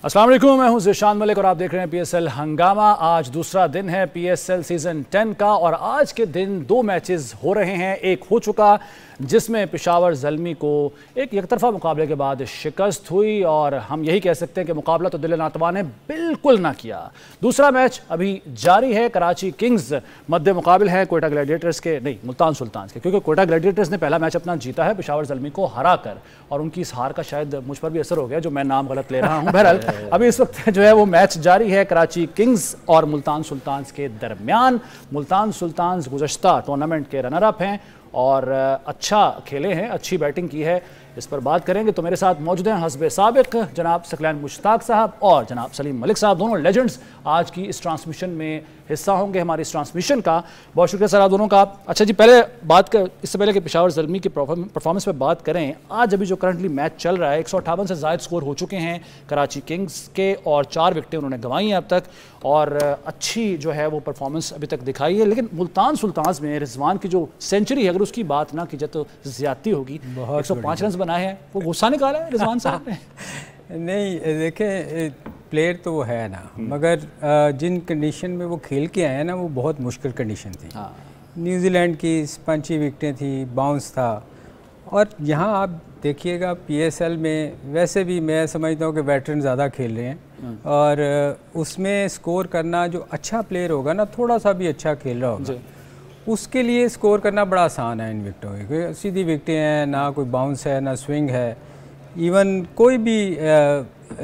अस्सलाम वालेकुम, मैं हूं ज़िशान मलिक और आप देख रहे हैं PSL हंगामा। आज दूसरा दिन है PSL सीज़न 10 का और आज के दिन दो मैचेस हो रहे हैं। एक हो चुका जिसमें पेशावर ज़ल्मी को एक एकतरफा मुकाबले के बाद शिकस्त हुई और हम यही कह सकते हैं कि मुकाबला तो दिल नातवा ने बिल्कुल ना किया। दूसरा मैच अभी जारी है। कराची किंग्स मद्दे मुकाबिल है कोयटा ग्लैडिएटर्स के, नहीं मुल्तान सुल्तान्स के, क्योंकि कोयटा ग्लैडिएटर्स ने पहला मैच अपना जीता है पेशावर ज़ल्मी को हरा कर और उनकी इस हार का शायद मुझ पर भी असर हो गया जो मैं नाम गलत ले रहा हूँ। बहरहाल अभी इस वक्त जो है वो मैच जारी है कराची किंग्स और मुल्तान सुल्तान्स के दरमियान। मुल्तान सुल्तान्स गुज़श्ता टूर्नामेंट के रनर अप हैं और अच्छा खेले हैं, अच्छी बैटिंग की है। इस पर बात करेंगे तो मेरे साथ मौजूद हैं हस्बे साबिक जनाब सकलैन मुश्ताक साहब और जनाब सलीम मलिक साहब। दोनों लेजेंड्स आज की इस ट्रांसमिशन में हिस्सा होंगे हमारी इस ट्रांसमिशन का। बहुत शुक्रिया सर आप दोनों का। अच्छा जी, पहले बात कर इससे पहले कि पेशावर ज़ल्मी की परफॉर्मेंस पे बात करें, आज अभी जो करंटली मैच चल रहा है 158 से ज़ायद स्कोर हो चुके हैं कराची किंग्स के और 4 विकेटें उन्होंने गंवाई हैं अब तक और अच्छी जो है वो परफॉर्मेंस अभी तक दिखाई है। लेकिन मुल्तान सुल्तान्स में रिजवान की जो सेंचुरी है अगर उसकी बात ना की जाए तो ज़्यादती होगी। 105 रन बनाए हैं, वो गुस्सा निकाला है रिजवान साहब ने? नहीं देखें, प्लेयर तो वो है ना, मगर जिन कंडीशन में वो खेल के आए हैं ना वो बहुत मुश्किल कंडीशन थी। न्यूजीलैंड की स्पंची विकेटें थी, बाउंस था और यहाँ आप देखिएगा PSL में वैसे भी मैं समझता हूँ कि वेटरन ज़्यादा खेल रहे हैं और उसमें स्कोर करना जो अच्छा प्लेयर होगा ना, थोड़ा सा भी अच्छा खेल रहा होगा उसके लिए स्कोर करना बड़ा आसान है इन विकेटों में। सीधी विकेटें हैं, ना कोई बाउंस है ना स्विंग है। इवन कोई भी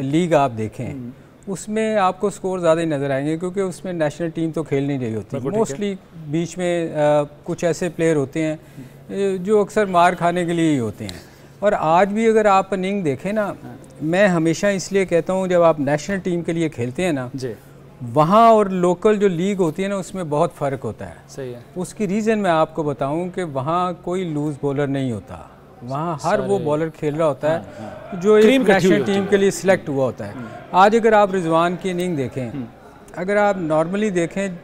लीग आप देखें उसमें आपको स्कोर ज़्यादा ही नज़र आएंगे क्योंकि उसमें नेशनल टीम तो खेल नहीं रही होती। मोस्टली बीच में कुछ ऐसे प्लेयर होते हैं जो अक्सर मार खाने के लिए ही होते हैं। और आज भी अगर आप इनिंग देखें ना, मैं हमेशा इसलिए कहता हूँ जब आप नेशनल टीम के लिए खेलते हैं ना वहाँ और लोकल जो लीग होती है ना उसमें बहुत फ़र्क होता है। सही है। उसकी रीज़न मैं आपको बताऊँ कि वहाँ कोई लूज़ बॉलर नहीं होता, वहाँ हर वो बॉलर खेल रहा होता है जो एक नेशनल टीम के लिए सिलेक्ट हुआ होता है। आज अगर आप रिजवान की इनिंग देखें, अगर आप नॉर्मली देखें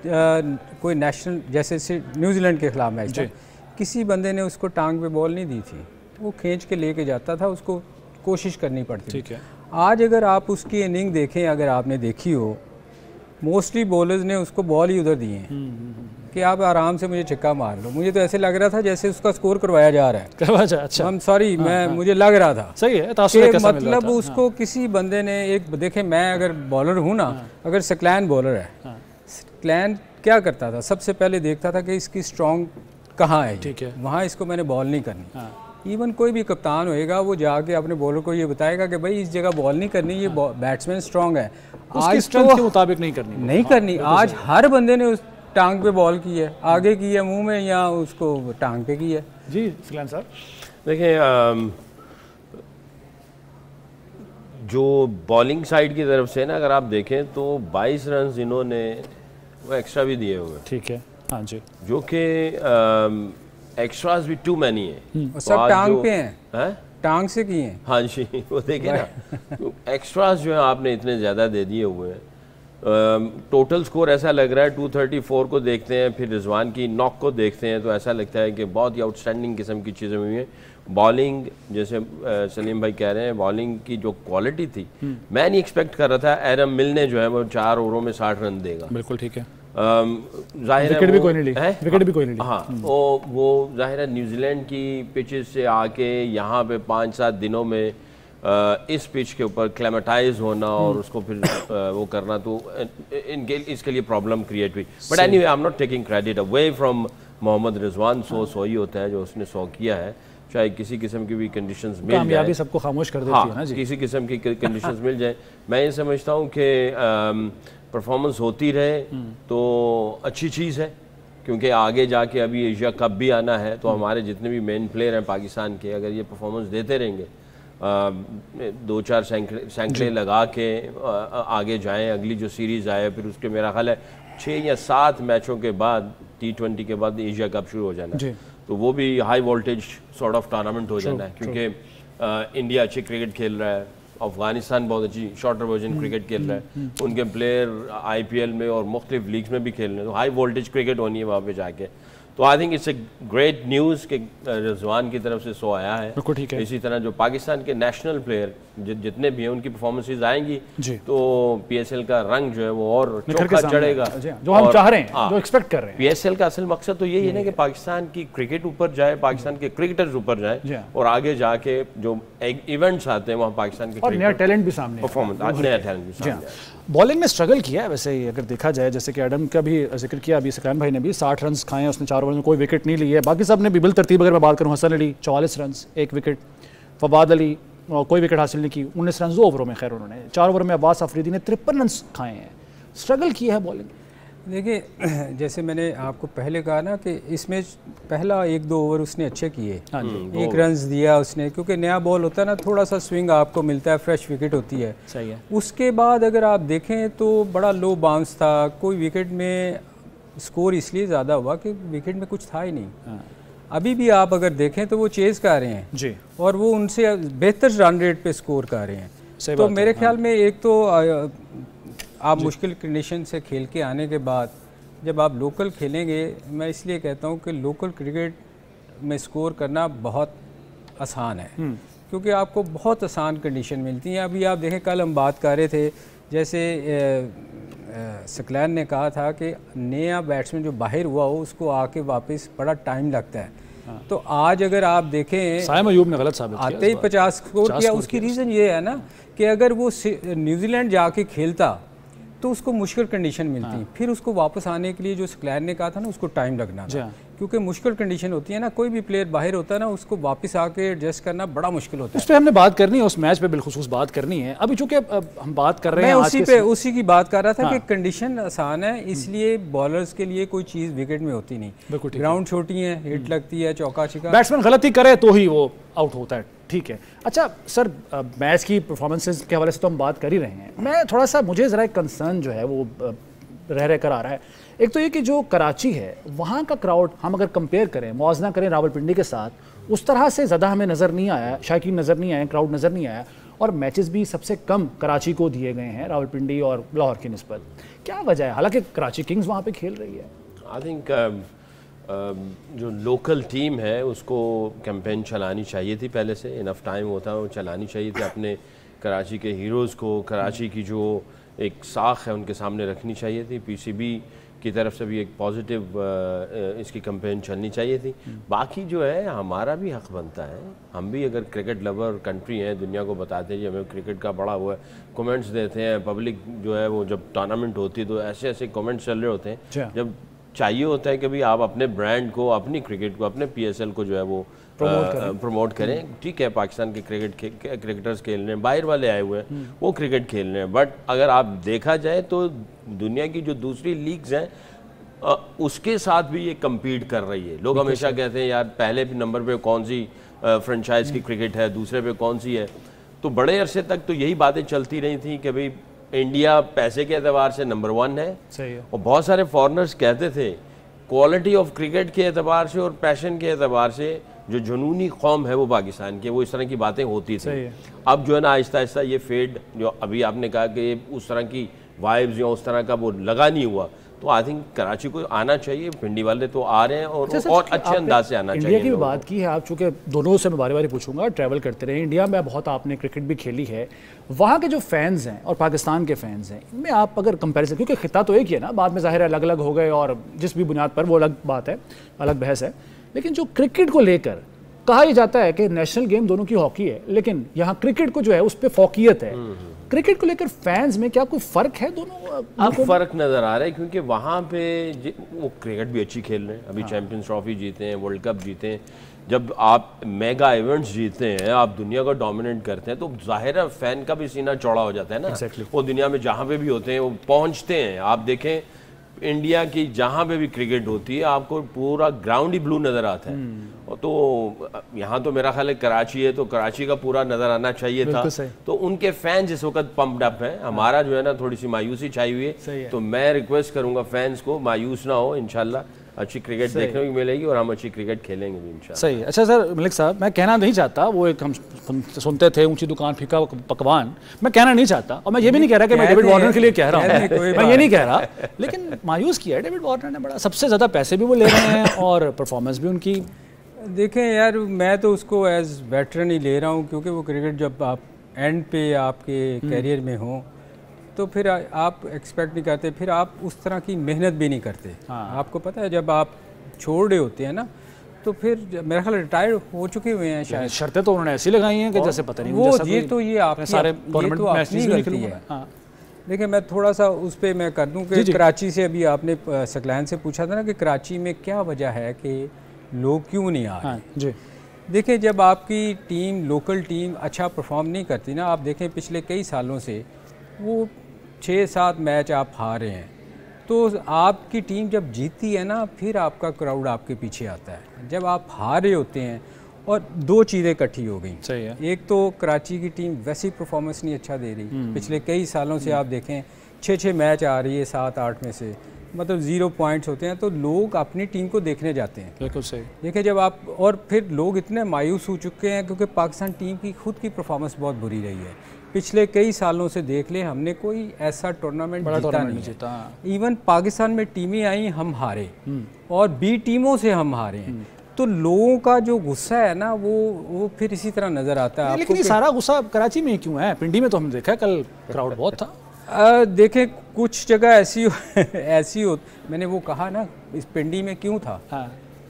कोई नेशनल जैसे न्यूजीलैंड के खिलाफ मैच, किसी बंदे ने उसको टांग पे बॉल नहीं दी थी, वो खींच के लेके जाता था, उसको कोशिश करनी पड़ती थी। आज अगर आप उसकी इनिंग देखें, अगर आपने देखी हो, मोस्टली बॉलर्स ने उसको बॉल ही उधर दिए हैं कि आप आराम से मुझे छक्का मार लो। मुझे तो ऐसे लग रहा था जैसे उसका स्कोर करवाया जा रहा है। अच्छा, हम सॉरी, मुझे लग रहा था सही है कि मतलब उसको किसी बंदे ने एक देखे, मैं अगर बॉलर हूँ ना, अगर सकलैन बॉलर है, सकलैन क्या करता था, सबसे पहले देखता था कि इसकी स्ट्रॉन्ग कहाँ है, ठीक है, वहाँ इसको मैंने बॉल नहीं करनी। इवन कोई भी कप्तान होएगा वो जाके अपने बॉलर को ये बताएगा कि भाई इस जगह बॉल नहीं करनी, ये बैट्समैन स्ट्रॉन्ग है, उसकी स्ट्रेंथ के मुताबिक नहीं करनी। आज हर बंदे ने उस टांग पे बॉल की है, आगे की है मुंह में या उसको टांग पे की है। जी सकलैन साहब देखिए, जो बॉलिंग साइड की तरफ से ना अगर आप देखें तो 22 रन इन्होंने वो एक्स्ट्रा भी दिए हुए, ठीक है, हाँ जी, जो कि एक्स्ट्रास भी टू मैनी है, सब टांग पे हैं, टांग से किए हैं। हाँ जी, वो देखे ना एक्स्ट्रास जो है आपने इतने ज़्यादा दे दिए हुए हैं। टोटल स्कोर ऐसा लग रहा है 234 को देखते हैं, फिर रिजवान की नॉक को देखते हैं तो ऐसा लगता है कि बहुत ही आउटस्टैंडिंग किस्म की चीज़ें हुई हैं। बॉलिंग जैसे सलीम भाई कह रहे हैं, बॉलिंग की जो क्वालिटी थी मैं नहीं एक्सपेक्ट कर रहा था एरम मिल ने जो है वो 4 ओवरों में 60 रन देगा। बिल्कुल ठीक है, जाहिर है विकेट भी कोई नहीं ली, विकेट भी कोई नहीं ली। हाँ, वो जाहिर है न्यूजीलैंड की पिचेस से आके यहाँ पे 5-7 दिनों में इस पिच के ऊपर क्लेमेटाइज होना और उसको फिर वो करना, तो इसके लिए प्रॉब्लम क्रिएट हुई। But anyway I am not taking credit away from Mohammad Rizwan. 100 ही होता है जो उसने 100 किया है, चाहे किसी किस्म की भी कंडीशंस मिल जाए, सबको खामोश कर देती है ना जी। किसी किस्म की कंडीशंस मिल जाए, मैं ये समझता हूँ कि परफॉर्मेंस होती रहे तो अच्छी चीज़ है, क्योंकि आगे जाके अभी एशिया कप भी आना है, तो हमारे जितने भी मेन प्लेयर हैं पाकिस्तान के अगर ये परफॉर्मेंस देते रहेंगे, 2-4 सैंकड़े लगा के आगे जाएं, अगली जो सीरीज़ आए फिर उसके मेरा ख्याल है 6 या 7 मैचों के बाद T20 के बाद एशिया कप शुरू हो जाना है, तो वो भी high voltage sort of tournament हो जाना है, क्योंकि इंडिया अच्छी क्रिकेट खेल रहा है, अफगानिस्तान बहुत अच्छी शॉर्टर वर्जन क्रिकेट खेल रहा है, उनके प्लेयर IPL में और मुख्तलिफ लीग्स में भी खेल रहे हैं, तो हाई वोल्टेज क्रिकेट होनी है वहाँ पे जाके। तो I think it's a great news कि रिजवान की तरफ से 100 आया है। बिल्कुल ठीक है। इसी तरह जो पाकिस्तान के नेशनल प्लेयर जितने भी हैं उनकी परफॉर्मेंसेज आएंगी तो PSL का रंग जो है वो और चौखा चढ़ेगा, जो हम चाह रहे हैं, जो एक्सपेक्ट कर रहे हैं। PSL का असल मकसद तो यही है ना कि पाकिस्तान की क्रिकेट ऊपर जाए, पाकिस्तान के क्रिकेटर्स ऊपर जाए और आगे जाके जो इवेंट्स आते हैं वहाँ पाकिस्तान के नया टैलेंट भी सामने, परफॉर्मेंस नया टैलेंट भी सामने। बॉलिंग में स्ट्रगल किया है वैसे ही अगर देखा जाए, जैसे कि एडम का भी जिक्र किया, अभी सकलैन भाई ने भी 60 रन खाए हैं उसने 4 ओवर में, कोई विकेट नहीं ली है। बाकी सब ने भी बिल तरतीब अगर मैं बात करूँ, हसन अली 44 रन 1 विकेट, फवाद अली कोई विकेट हासिल नहीं की, 19 रन 2 ओवरों में, खैर उन्होंने 4 ओवर में अब्बास अफरीदी ने 53 रन खाए हैं। स्ट्रगल किया है बॉलिंग। देखिए जैसे मैंने आपको पहले कहा ना कि इसमें पहला 1-2 ओवर उसने अच्छे किए, 1 रन दिया उसने, क्योंकि नया बॉल होता है ना, थोड़ा सा स्विंग आपको मिलता है, फ्रेश विकेट होती है। सही है। उसके बाद अगर आप देखें तो बड़ा लो बाउंस था, कोई विकेट में स्कोर इसलिए ज़्यादा हुआ कि विकेट में कुछ था ही नहीं। अभी भी आप अगर देखें तो वो चेज़ कर रहे हैं जी, और वो उनसे बेहतर रन रेट पे स्कोर कर रहे हैं। तो मेरे ख्याल में एक तो आप मुश्किल कंडीशन से खेल के आने के बाद जब आप लोकल खेलेंगे, मैं इसलिए कहता हूँ कि लोकल क्रिकेट में स्कोर करना बहुत आसान है, क्योंकि आपको बहुत आसान कंडीशन मिलती हैं। अभी आप देखें, कल हम बात कर रहे थे, जैसे सकलैन ने कहा था कि नया बैट्समैन जो बाहर हुआ हो उसको आके वापस बड़ा टाइम लगता है। तो आज अगर आप देखें, साइम अयूब ने गलत साबित किया, आते ही 50 स्कोर किया। उसकी रीज़न ये है ना कि अगर वो न्यूजीलैंड जाके खेलता तो उसको मुश्किल कंडीशन मिलती, फिर उसको वापस आने के लिए जो सकलैन ने कहा था ना, उसको टाइम लगना था, क्योंकि मुश्किल कंडीशन होती है ना, कोई भी प्लेयर बाहर होता है ना, उसको वापस आके एडजस्ट करना बड़ा मुश्किल होता है। उस पर हमने बात करनी है, उस मैच पे बिलखुसूस बात करनी है। अभी चूंकि हम बात कर रहे हैं, उसी की बात कर रहा था कि कंडीशन आसान है, इसलिए बॉलर्स के लिए कोई चीज़ विकेट में होती नहीं। ग्राउंड छोटी है, हिट लगती है, चौका छिका, बैट्समैन गलती करे तो ही वो आउट होता है। ठीक है। अच्छा सर, मैच की परफॉर्मेंसेज के हवाले से तो हम बात कर ही रहे हैं, मैं थोड़ा सा, मुझे ज़रा एक कंसर्न जो है वो रह कर आ रहा है। एक तो ये कि जो कराची है वहाँ का क्राउड, हम अगर कंपेयर करें, मुआवजा करें रावलपिंडी के साथ, उस तरह से ज़्यादा हमें नज़र नहीं आया, शायकीन नज़र नहीं आए, क्राउड नज़र नहीं आया, और मैचेस भी सबसे कम कराची को दिए गए हैं रावलपिंडी और लाहौर की निस्बत। क्या वजह है? हालांकि कराची किंग्स वहाँ पे खेल रही है। आई थिंक जो लोकल टीम है उसको कैंपेन चलानी चाहिए थी, पहले से इनफ टाइम होता है, वो चलानी चाहिए थी। अपने कराची के हीरोज़ को, कराची की जो एक साख है उनके सामने रखनी चाहिए थी। PCB की तरफ से भी एक पॉजिटिव इसकी कैंपेन चलनी चाहिए थी। बाकी जो है हमारा भी हक़ बनता है, हम भी अगर क्रिकेट लवर कंट्री हैं, दुनिया को बताते हैं कि हमें क्रिकेट का बड़ा हुआ है, कमेंट्स देते हैं, पब्लिक जो है वो जब टूर्नामेंट होती है तो ऐसे ऐसे कमेंट्स चल रहे होते हैं, जब चाहिए होता है कि भाई आप अपने ब्रांड को, अपनी क्रिकेट को, अपने PSL को जो है वो प्रमोट करें। ठीक है, पाकिस्तान के क्रिकेटर्स खेल रहे हैं, बाहर वाले आए हुए हैं, वो क्रिकेट खेल रहे हैं, बट अगर आप देखा जाए तो दुनिया की जो दूसरी लीग्स हैं उसके साथ भी ये कम्पीट कर रही है। लोग हमेशा कहते हैं यार पहले नंबर पे कौन सी फ्रेंचाइज की क्रिकेट है, दूसरे पे कौन सी है। तो बड़े अरसे तक तो यही बातें चलती रही थी कि भाई इंडिया पैसे के एतबार से नंबर 1 है। सही है। और बहुत सारे फॉरेनर्स कहते थे क्वालिटी ऑफ क्रिकेट के एतबार से और पैशन के एतबार से जो जुनूनी कौम है वो पाकिस्तान की, वो इस तरह की बातें होती थी। अब जो है ना आहिस्ता आहिस्ता ये फेड, जो अभी आपने कहा कि उस तरह की वाइब्स या उस तरह का वो लगा नहीं हुआ, तो आई थिंक कराची को आना चाहिए। पिंडी वाले तो आ रहे हैं और अच्छे अंदाज से आना चाहिए। इंडिया की भी बात की है आप, चूँकि दोनों से मैं बारी बारी पूछूंगा, ट्रैवल करते रहे इंडिया में, बहुत आपने क्रिकेट भी खेली है, वहाँ के जो फैंस हैं और पाकिस्तान के फैंस हैं, इनमें आप अगर कंपैरिजन, क्योंकि खिता तो एक ही है ना, बाद में ज़ाहिर है अलग अलग हो गए और जिस भी बुनियाद पर वो अलग बात है, अलग बहस है, लेकिन जो क्रिकेट को लेकर कहा ही जाता है कि नेशनल गेम दोनों की हॉकी है, लेकिन यहाँ क्रिकेट को जो है उस पर फोकियत है। क्रिकेट को लेकर फैंस में क्या कोई फर्क है दोनों? अब फर्क नजर आ रहा है, क्योंकि वहाँ पे वो क्रिकेट भी अच्छी खेल रहे हैं, अभी चैंपियंस ट्रॉफी जीते हैं, वर्ल्ड कप जीते हैं। जब आप मेगा इवेंट्स जीतते हैं, आप दुनिया को डोमिनेट करते हैं, तो जाहिर है फैन का भी सीना चौड़ा हो जाता है ना। वो दुनिया में जहाँ पे भी होते हैं वो पहुँचते हैं। आप देखें इंडिया की जहाँ पे भी क्रिकेट होती है आपको पूरा ग्राउंड ही ब्लू नज़र आता है। तो यहाँ तो मेरा ख्याल है कराची है, तो कराची का पूरा नज़र आना चाहिए था। तो उनके फैंस इस वक्त पम्प्ड अप हैं, हमारा जो है ना थोड़ी सी मायूसी छाई हुई है। तो मैं रिक्वेस्ट करूँगा फैंस को मायूस ना हो, इंशाल्लाह अच्छी क्रिकेट देखने को मिलेगी और हम अच्छी क्रिकेट खेलेंगे भी इंशाल्लाह। सही। अच्छा सर मलिक साहब, मैं कहना नहीं चाहता, वो एक हम सुनते थे ऊंची दुकान फीका पकवान, मैं कहना नहीं चाहता और मैं ये भी नहीं कह रहा कि मैं डेविड वार्नर के लिए कह रहा हूँ, मैं ये नहीं कह रहा, लेकिन मायूस किया है डेविड वार्नर ने बड़ा, सबसे ज़्यादा पैसे भी वो ले रहे हैं और परफॉर्मेंस भी उनकी। देखें यार, मैं तो उसको एज वेटरन ही ले रहा हूँ, क्योंकि वो क्रिकेट जब आप एंड पे आपके कैरियर में हो तो फिर आप एक्सपेक्ट नहीं करते, फिर आप उस तरह की मेहनत भी नहीं करते। आपको पता है जब आप छोड़ रहे होते हैं ना, तो फिर मेरा ख्याल रिटायर हो चुके हुए हैं शायद। शर्तें तो उन्होंने ऐसी लगाई हैं कि जैसे पता नहीं वो ये तो ये आपकी सारे टूर्नामेंट मैच है। देखिए मैं थोड़ा सा उस पर मैं कर दूं कि कराची से अभी आपने सकलैन से पूछा था ना कि कराची में क्या वजह है कि लोग क्यों नहीं आ रहे। जी देखिए, जब आपकी टीम, लोकल टीम अच्छा परफॉर्म नहीं करती ना, आप देखें पिछले कई सालों से वो 6-7 मैच आप हार रहे हैं, तो आपकी टीम जब जीतती है ना, फिर आपका क्राउड आपके पीछे आता है। जब आप हार रहे होते हैं, और दो चीज़ें इकट्ठी हो गई। सही है। एक तो कराची की टीम वैसी परफॉर्मेंस नहीं अच्छा दे रही, पिछले कई सालों से आप देखें 6-6 मैच आ रही है 7-8 में से, मतलब 0 पॉइंट्स होते हैं, तो लोग अपनी टीम को देखने जाते हैं। बिल्कुल सही। देखिए जब आप, और फिर लोग इतने मायूस हो चुके हैं क्योंकि पाकिस्तान टीम की खुद की परफॉर्मेंस बहुत बुरी रही है। पिछले कई सालों से देख ले, हमने कोई ऐसा टूर्नामेंट जीता नहीं है। इवन पाकिस्तान में टीमें आई, हम हारे, और बी टीमों से हम हारे हैं। तो लोगों का जो गुस्सा है ना, वो फिर इसी तरह नजर आता है। लेकिन ये सारा गुस्सा कराची में क्यों है? पिंडी में तो हमने देखा कल क्राउड बहुत था। देखें कुछ जगह ऐसी हो, मैंने वो कहा ना, इस पिंडी में क्यों था।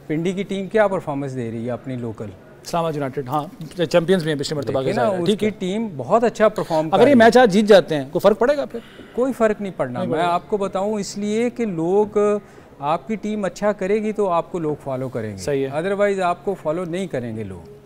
पिंडी की टीम क्या परफॉर्मेंस दे रही है अपनी लोकल, इस्लामाबाद यूनाइटेड, हाँ चैंपियंस में पिछले मरतबा के साथ, ठीक है, टीम बहुत अच्छा परफॉर्म। अगर ये मैच आज जीत जाते हैं कोई फर्क पड़ेगा? फिर कोई फर्क नहीं पड़ना। मैं आपको बताऊं, इसलिए कि लोग, आपकी टीम अच्छा करेगी तो आपको लोग फॉलो करेंगे। सही है। अदरवाइज आपको फॉलो नहीं करेंगे लोग।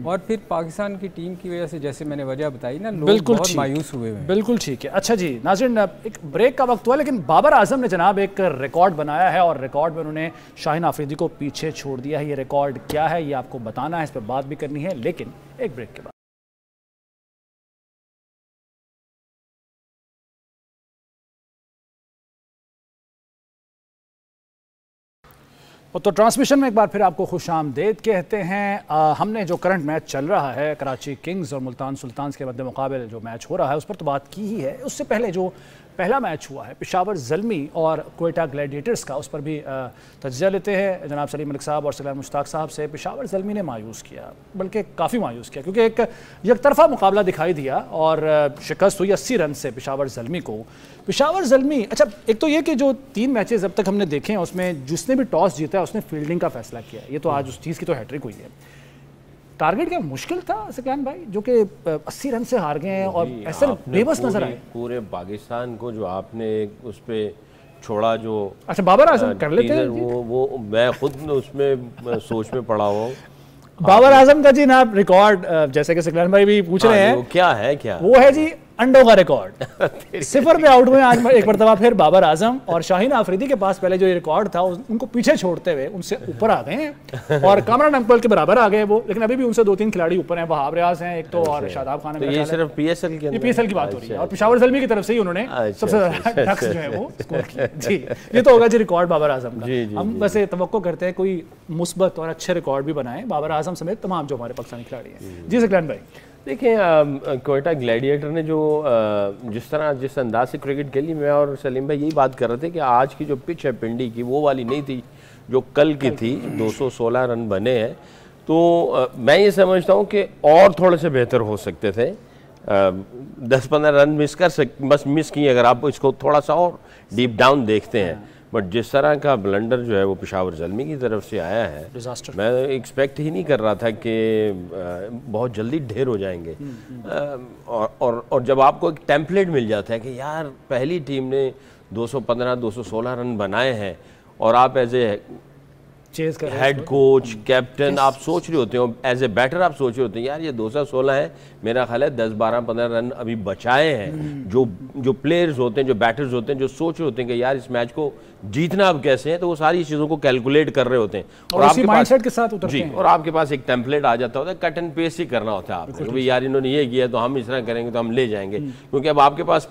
और फिर पाकिस्तान की टीम की वजह से, जैसे मैंने वजह बताई ना, लोग बहुत मायूस हुए हैं। बिल्कुल ठीक है। अच्छा जी नाज़रीन, एक ब्रेक का वक्त हुआ, लेकिन बाबर आजम ने जनाब एक रिकॉर्ड बनाया है और रिकॉर्ड में उन्होंने शाहीन आफरीदी को पीछे छोड़ दिया है। ये रिकॉर्ड क्या है ये आपको बताना है, इस पर बात भी करनी है, लेकिन एक ब्रेक के बाद। तो ट्रांसमिशन में एक बार फिर आपको खुशामदीद कहते हैं। हमने जो करंट मैच चल रहा है कराची किंग्स और मुल्तान सुल्तान्स के मध्य मुकाबले जो मैच हो रहा है उस पर तो बात की ही है। उससे पहले जो पहला मैच हुआ है पेशावर ज़ल्मी और क्वेटा ग्लैडिएटर्स का, उस पर भी तज्ज़िया लेते हैं जनाब सलीम मलिक साहब और सकलैन मुश्ताक साहब से। पेशावर ज़ल्मी ने मायूस किया, बल्कि काफ़ी मायूस किया, क्योंकि एक यकतरफा मुकाबला दिखाई दिया और शिकस्त हुई 80 रन से पेशावर ज़ल्मी को। पेशावर ज़ल्मी, अच्छा एक तो ये कि जो 3 मैचेस अब तक हमने देखे हैं उसमें जिसने भी टॉस जीता है उसने फील्डिंग का फैसला किया, ये तो आज उस चीज़ की तो हैट्रिक हुई है। टारगेट क्या मुश्किल था सकलैन भाई, जो कि 80 रन से हार गए हैं और ऐसे बेबस नजर आए पूरे पाकिस्तान को, जो आपने उस पे छोड़ा जो। अच्छा बाबर आजम कर लेते हैं वो मैं खुद उसमें सोच में पड़ा हुआ हूँ। बाबर आजम का जी ना रिकॉर्ड, जैसे कि सकलैन भाई भी पूछ रहे हैं, क्या है क्या वो है जी अंडों का रिकॉर्ड। 0 पे आउट हुए आज एक मरतबा फिर बाबर आजम, और शाहीन आफरीदी के पास पहले जो ये रिकॉर्ड था उनको पीछे छोड़ते हुए उनसे ऊपर आ गए हैं और कामरान अंकल के बराबर आ गए वो, लेकिन अभी भी उनसे 2-3 खिलाड़ी ऊपर हैं। वहाब रियाज हैं एक तो, और शादाब खान है। ये सिर्फ पीएसएल की बात हो रही है और पेशावर ज़ल्मी की तरफ से ही उन्होंने सबसे ज्यादा रक्स जो है वो स्कोर किया। जी ये तो होगा जी रिकॉर्ड बाबर आजम का। हम बस तवक्को करते हैं कोई मुस्बत और अच्छे रिकॉर्ड भी बनाए बाबर आजम समेत तमाम जो हमारे पाकिस्तानी खिलाड़ी हैं। जी सकलैन भाई, देखिए क्वेटा ग्लैडिएटर ने जो जिस अंदाज से क्रिकेट खेली, मैं और सलीम भाई यही बात कर रहे थे कि आज की जो पिच है पिंडी की, वो वाली नहीं थी जो कल की थी। 216 रन बने हैं, तो मैं ये समझता हूँ कि और थोड़े से बेहतर हो सकते थे। 10-15 रन मिस किए अगर आप इसको थोड़ा सा और डीप डाउन देखते हैं। बट जिस तरह का ब्लंडर जो है वो पेशावर ज़ल्मी की तरफ से आया है, मैं एक्सपेक्ट ही नहीं कर रहा था कि बहुत जल्दी ढेर हो जाएंगे। और जब आपको एक टेम्पलेट मिल जाता है कि यार पहली टीम ने 215-216 रन बनाए हैं और आप as a head coach captain आप सोच रहे होते हो, एज ए बैटर आप सोच रहे होते हैं यार ये 216 है, मेरा ख्याल है 10-12-15 रन अभी बचाए हैं। जो प्लेयर्स होते हैं, जो बैटर्स होते हैं, जो सोच रहे होते हैं कि यार इस मैच को जीतना अब कैसे है, तो वो सारी चीज़ों को कैलकुलेट कर रहे होते हैं और आपके माइंडसेट के साथ उतरते हैं। और आपके पास एक टेम्पलेट आ जाता होता है, कट एंड पेस्ट ही करना होता है आपको, यार इन्होंने ये किया तो हम इस तरह करेंगे तो हम ले जाएंगे, क्योंकि अब आपके पास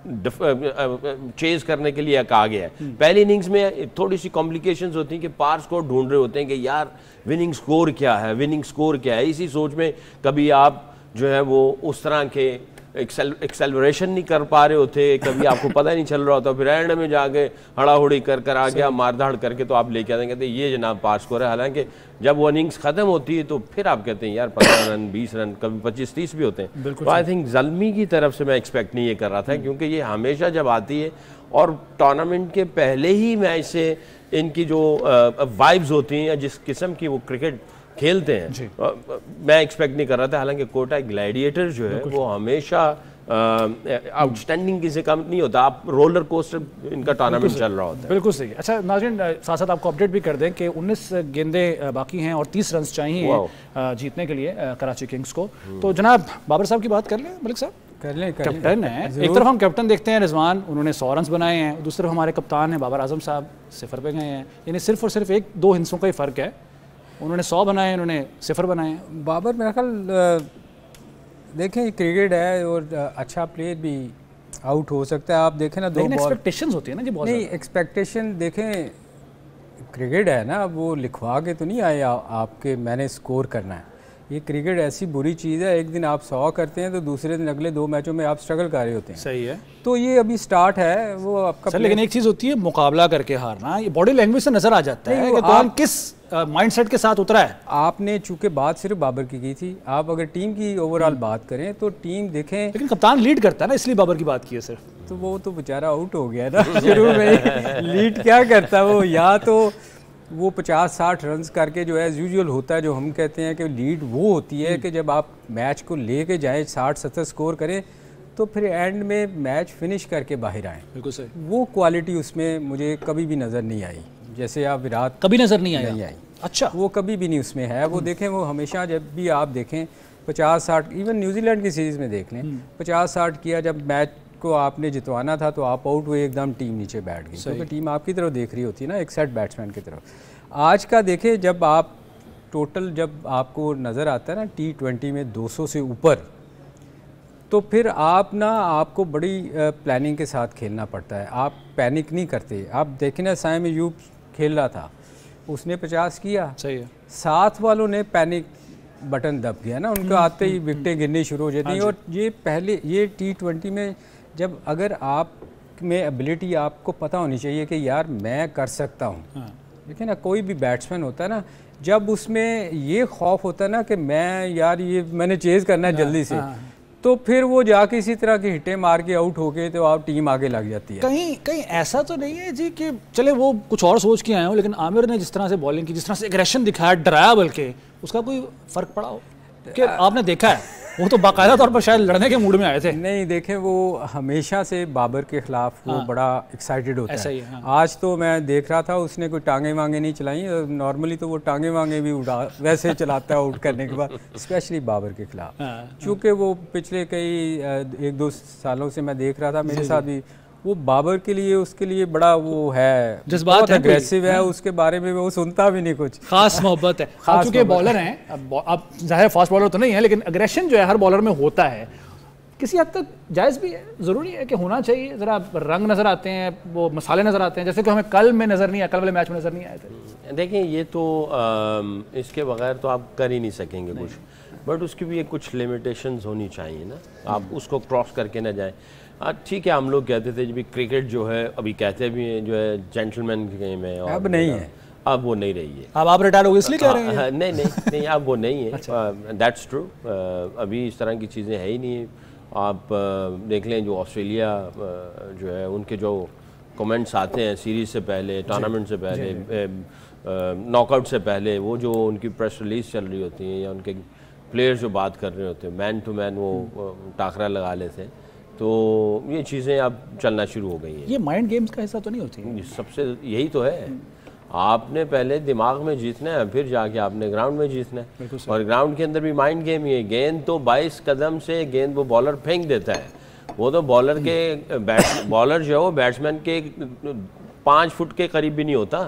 चेज करने के लिए आ गया है। पहली इनिंग्स में थोड़ी सी कॉम्प्लिकेशंस होती हैं कि पार स्कोर ढूंढ रहे होते हैं कि यार विनिंग स्कोर क्या है, विनिंग स्कोर क्या है। इसी सोच में कभी आप जो है वो उस तरह के एक्सेलरेशन नहीं कर पा रहे होते, कभी आपको पता नहीं चल रहा होता, फिर एंड में जाके हड़ाहुड़ी कर आ गया मारधाड़ करके तो आप लेके आते हैं, कहते हैं ये जनाब पार स्कोर है। हालांकि जब वो इनिंग्स खत्म होती है तो फिर आप कहते हैं यार 15 रन 20 रन कभी 25-30 भी होते हैं। तो आई थिंक ज़ल्मी की तरफ से मैं एक्सपेक्ट नहीं ये कर रहा था, क्योंकि ये हमेशा जब आती है और टूर्नामेंट के पहले ही मैच से इनकी जो वाइब्स होती हैं या जिस किस्म की वो क्रिकेट खेलते हैं, मैं एक्सपेक्ट नहीं कर रहा था। हालांकि कोटा ग्लैडिएटर जो है वो हमेशा आउटस्टैंडिंग किसी कम नहीं होता, आप रोलर कोस्टर इनका टूर्नामेंट चल रहा होता है। बिल्कुल सही। अच्छा नाज़रीन, साथ साथ आपको अपडेट भी कर दें कि 19 गेंदे बाकी हैं और 30 रन चाहिए जीतने के लिए कराची किंग्स को। तो जनाब बाबर साहब की बात कर लें, मलिक साहब कर लें। कैप्टन है, एक तरफ हम कैप्टन देखते हैं रिजवान, उन्होंने 100 रन बनाए हैं, दूसरी तरफ हमारे कप्तान हैं बाबर आजम साहब 0 पे गए हैं, यानी सिर्फ और सिर्फ 1-2 हिस्सों का ही फ़र्क है। उन्होंने 100 बनाए, उन्होंने 0 बनाए हैं। बाबर मेरा ख्याल देखें क्रिकेट है और अच्छा प्लेयर भी आउट हो सकता है। आप देखें ना, 2 बॉल एक्सपेक्टेशंस होती है ना जी बहुत नहीं, एक्सपेक्टेशन देखें क्रिकेट है ना, वो लिखवा के तो नहीं आए आपके मैंने स्कोर करना है। ये क्रिकेट ऐसी बुरी चीज़ है, एक दिन आप 100 करते हैं तो दूसरे दिन अगले 2 मैचों में आप स्ट्रगल कर रहे होते हैं। सही है। तो ये अभी स्टार्ट है वो आपका सर, लेकिन एक चीज़ होती है मुकाबला करके हारना, ये बॉडी लैंग्वेज से नजर आ जाता है कि कौन किस माइंडसेट के साथ उतरा है। आपने चूंकि बात सिर्फ बाबर की थी, आप अगर टीम की ओवरऑल बात करें तो टीम देखें, लेकिन कप्तान लीड करता है ना, इसलिए बाबर की बात की है सिर्फ। तो वो तो बेचारा आउट हो गया ना शुरू में। लीड क्या करता है वो, या तो वो 50-60 रन करके जो एज यूजुअल होता है, जो हम कहते हैं कि लीड वो होती है कि जब आप मैच को लेके जाएं 60-70 स्कोर करें तो फिर एंड में मैच फिनिश करके बाहर आएँ। बिल्कुल सही। वो क्वालिटी उसमें मुझे कभी भी नज़र नहीं आई। जैसे आप विराट कभी नज़र नहीं आई। अच्छा, वो कभी भी नहीं उसमें है। वो देखें, वो हमेशा जब भी आप देखें 50-60, इवन न्यूजीलैंड की सीरीज़ में देख लें 50-60 किया, जब मैच को आपने जितवाना था तो आप आउट हुए, एकदम टीम नीचे बैठ गई, क्योंकि टीम आपकी तरफ देख रही होती है ना, एक सेट बैट्समैन की तरफ। आज का देखें, जब आप टोटल जब आपको नज़र आता है ना T20 में 200 से ऊपर, तो फिर आप ना आपको बड़ी प्लानिंग के साथ खेलना पड़ता है। आप पैनिक नहीं करते। आप देखें ना, साइम अयूब खेल रहा था, उसने 50 किया, सही है, साथ वालों ने पैनिक बटन दब गया ना, उनको आते ही विकेटें गिरनी शुरू हो जाती हैं। और ये पहले ये T20 में जब अगर आप में एबिलिटी आपको पता होनी चाहिए कि यार मैं कर सकता हूँ। देखिए ना, कोई भी बैट्समैन होता है ना, जब उसमें ये खौफ होता है ना कि मैं यार ये मैंने चेज़ करना है जल्दी से, तो फिर वो जाके इसी तरह की हिटें मार के आउट हो गए तो आप टीम आगे लग जाती है। कहीं ऐसा तो नहीं है जी कि चले वो कुछ और सोच के आए हो, लेकिन आमिर ने जिस तरह से बॉलिंग की, जिस तरह से एग्रेशन दिखाया, डराया, बल्कि उसका कोई फर्क पड़ा हो कि आपने देखा है वो तो बाकायदा तौर पर शायद लड़ने के मूड में आए थे। नहीं, देखें वो हमेशा से बाबर के खिलाफ वो बड़ा एक्साइटेड होता है। हाँ। आज तो मैं देख रहा था उसने कोई टांगे वांगे नहीं चलाई, नॉर्मली तो वो टांगे वांगे भी उड़ा वैसे चलाता है आउट करने के बाद, स्पेशली बाबर के खिलाफ। चूँकि वो पिछले कई 1-2 सालों से मैं देख रहा था, मेरे साथ भी वो बाबर के लिए, उसके लिए बड़ा वो है, जज्बात है, अग्रेसिव है, उसके बारे में वो सुनता भी नहीं कुछ, खास मोहब्बत है। क्योंकि बॉलर हैं, अब जाहिर फास्ट बॉलर तो नहीं है, लेकिन अग्रेशन जो है हर बॉलर में होता है, किसी हद तक जायज़ भी है, ज़रूरी है कि होना चाहिए। ज़रा रंग नज़र आते हैं, वो मसाले नज़र आते हैं, जैसे कि हमें कल में नज़र नहीं आया, कल वाले मैच में नज़र नहीं आए थे। देखिए, ये तो इसके बगैर तो आप कर ही नहीं सकेंगे कुछ, बट उसकी भी कुछ लिमिटेशंस होनी चाहिए ना, आप उसको क्रॉस करके ना जाएं। ठीक है, हम लोग कहते थे जब क्रिकेट जो है, अभी कहते भी हैं जो है जेंटलमैन की गेम है, अब नहीं है, अब वो नहीं रही है। अब आप रिटायर हो गए इसलिए कह रहे हैं? नहीं, अब वो नहीं है। That's true. अभी इस तरह की चीज़ें है ही नहीं। आप देख लें जो ऑस्ट्रेलिया जो है, उनके जो कमेंट्स आते हैं सीरीज़ से पहले, टूर्नामेंट से पहले, नॉकआउट से पहले, वो जो उनकी प्रेस रिलीज चल रही होती है या उनके प्लेयर्स जो बात कर रहे होते हैं, मैन टू मैन वो टाकरा लगा लेते हैं, तो ये चीज़ें अब चलना शुरू हो गई हैं। ये माइंड गेम्स का हिस्सा तो नहीं होती? सबसे यही तो है, आपने पहले दिमाग में जीतना है, फिर जाके आपने ग्राउंड में जीतना है। और ग्राउंड के अंदर भी माइंड गेम ही है। गेंद तो 22 कदम से गेंद वो बॉलर फेंक देता है, वो तो बॉलर के बॉलर जो है वो बैट्समैन के 5 फुट के करीब भी नहीं होता।